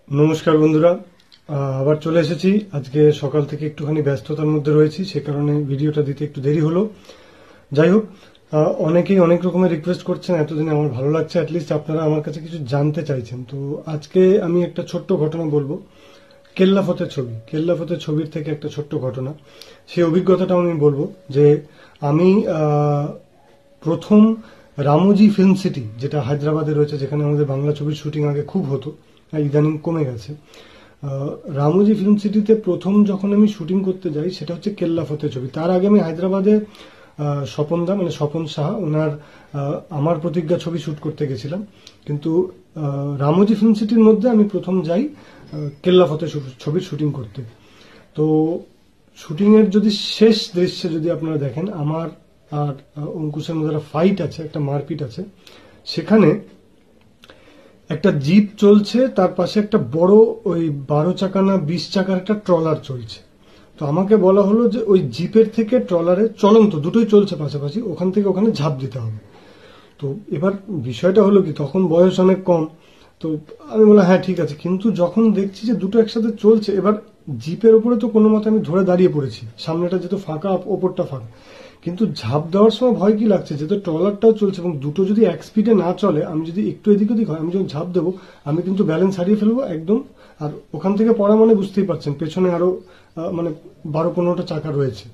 নমস্কার বন্ধুরা, আবার চলে এসেছি। আজকে সকাল থেকে একটুখানি ব্যস্ততার মধ্যে রয়েছি, সে কারণে ভিডিওটা দিতে একটু দেরি হলো। যাই হোক, অনেকেই অনেক রকমের রিকোয়েস্ট করছেন, এতদিনে আমার ভালো লাগছে, অ্যাটলিস্ট আপনারা আমার কাছে কিছু জানতে চাইছেন। তো আজকে আমি একটা ছোট্ট ঘটনা বলবো। কেল্লাফতের ছবির থেকে একটা ছোট্ট ঘটনা, সেই অভিজ্ঞতাটা আমি বলবো। যে আমি প্রথম রামোজি ফিল্ম সিটি, যেটা হায়দ্রাবাদে রয়েছে, যেখানে আমাদের বাংলা ছবির শুটিং আগে খুব হতো, ইদানিং কমে গেছে। রামোজি ফিল্ম সিটিতে প্রথম যখন আমি শুটিং করতে যাই, সেটা হচ্ছে কেল্লাফতের ছবি। তার আগে আমি হায়দ্রাবাদে স্বপনদা, মানে স্বপন সাহা, ওনার আমার প্রতিজ্ঞা ছবি শুট করতে গেছিলাম। কিন্তু রামোজি ফিল্ম সিটির মধ্যে আমি প্রথম যাই কেল্লাফতের ছবির শুটিং করতে। তো শুটিং এর যদি শেষ দৃশ্যে যদি আপনারা দেখেন, আমার আর অঙ্কুশের মধ্যে একটা ফাইট আছে, একটা মারপিট আছে। সেখানে একটা জিপ চলছে, তার পাশে একটা বড় ওই 12 চাকা না 20 চাকার একটা ট্রলার চলছে। তো আমাকে বলা হলো যে ওই জিপের থেকে ট্রলারে, চলন্ত দুটোই চলছে পাশাপাশি, ওখান থেকে ওখানে ঝাঁপ দিতে হবে। তো এবার বিষয়টা হলো কি, তখন বয়স অনেক কম। তো আমি বললাম হ্যাঁ ঠিক আছে, কিন্তু যখন দেখছি যে দুটো একসাথে চলছে, এবার জিপের উপরে তো কোনো মতে আমি ধরে দাঁড়িয়ে পড়েছি, সামনেটা যেহেতু ফাঁকা, ওপরটা ফাঁকা। কিন্তু ঝাঁপ দেওয়ার সময় ভয় কি লাগছে, যেহেতু ট্রলারটাও চলছে এবং দুটো যদি এক স্পিডে না চলে, আমি যদি একটু এদিক ওদিক হয়, আমি যখন ঝাঁপ দেবো, আমি কিন্তু ব্যালেন্স হারিয়ে ফেলবো একদম। আর ওখান থেকে পড়া মানে বুঝতেই পারছেন, পেছনে আরো মানে 12-15টা চাকা রয়েছে।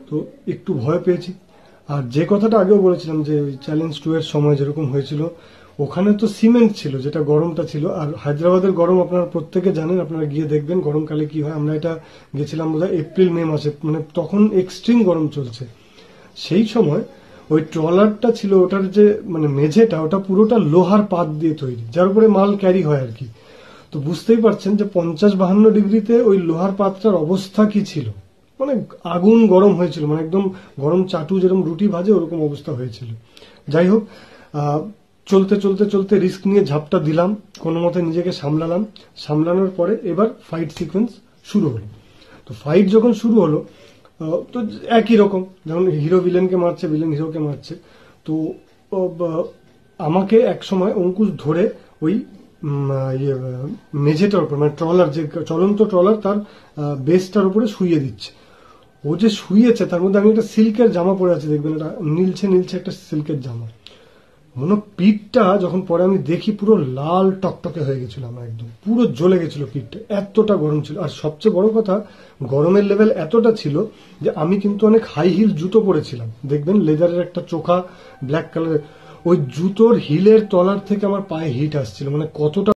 তো একটু ভয় পেয়েছি। আর যে কথাটা আগেও বলেছিলাম, যে ওই চ্যালেঞ্জ 2 এর সময় যেরকম হয়েছিল, ওখানে তো সিমেন্ট ছিল, যেটা গরমটা ছিল। আর হায়দ্রাবাদের গরম আপনারা প্রত্যেকে জানেন, আপনারা গিয়ে দেখবেন গরমকালে কি হয়। আমরা এটা গেছিলাম বোধহয় এপ্রিল মে মাসে, মানে তখন এক্সট্রিম গরম চলছে। সেই সময় ওই ট্রলারটা ছিল, ওটার যে মানে মেঝেটা, ওটা পুরোটা লোহার পাত দিয়ে তৈরি, যার উপরে মাল ক্যারি হয় আর কি। তো বুঝতেই পারছেন যে 50-52 ডিগ্রিতে ওই লোহার পাতটার অবস্থা কি ছিল। মানে আগুন গরম হয়েছিল, মানে একদম গরম চাটু যেরকম রুটি ভাজে ওরকম অবস্থা হয়েছিল। যাই হোক, চলতে চলতে চলতে রিস্ক নিয়ে ঝাপটা দিলাম, কোনো মতে নিজেকে সামলালাম। সামলানোর পরে এবার ফাইট সিকোয়েন্স শুরু হলো। তো ফাইট যখন শুরু হলো, তো একই রকম, যেমন হিরো ভিলেনকে মারছে, ভিলেন হিরোকে মারছে। তো আমাকে এক সময় অঙ্কুশ ধরে ওই মেঝেটার উপর, মানে ট্রলার, যে চলন্ত ট্রলার, তার বেসটার উপরে শুইয়ে দিচ্ছে। ও যে শুয়েছে, তার মধ্যে আমি একটা সিল্কের জামা পরে আছি, দেখবেন এটা নীলছে নীলছে একটা সিল্কের জামা। মনে পিঠটা যখন পরে আমি দেখি, পুরো লাল টকটকে হয়ে গেছিল আমার, একদম পুরো জ্বলে গেছিল পিঠটা, এতটা গরম ছিল। আর সবচেয়ে বড় কথা, গরমের লেভেল এতটা ছিল যে আমি কিন্তু অনেক হাই হিল জুতো পরেছিলাম, দেখবেন লেদারের একটা চোখা ব্ল্যাক কালারের। ওই জুতোর হিলের তলার থেকে আমার পায়ে হিট আসছিল, মানে কতটা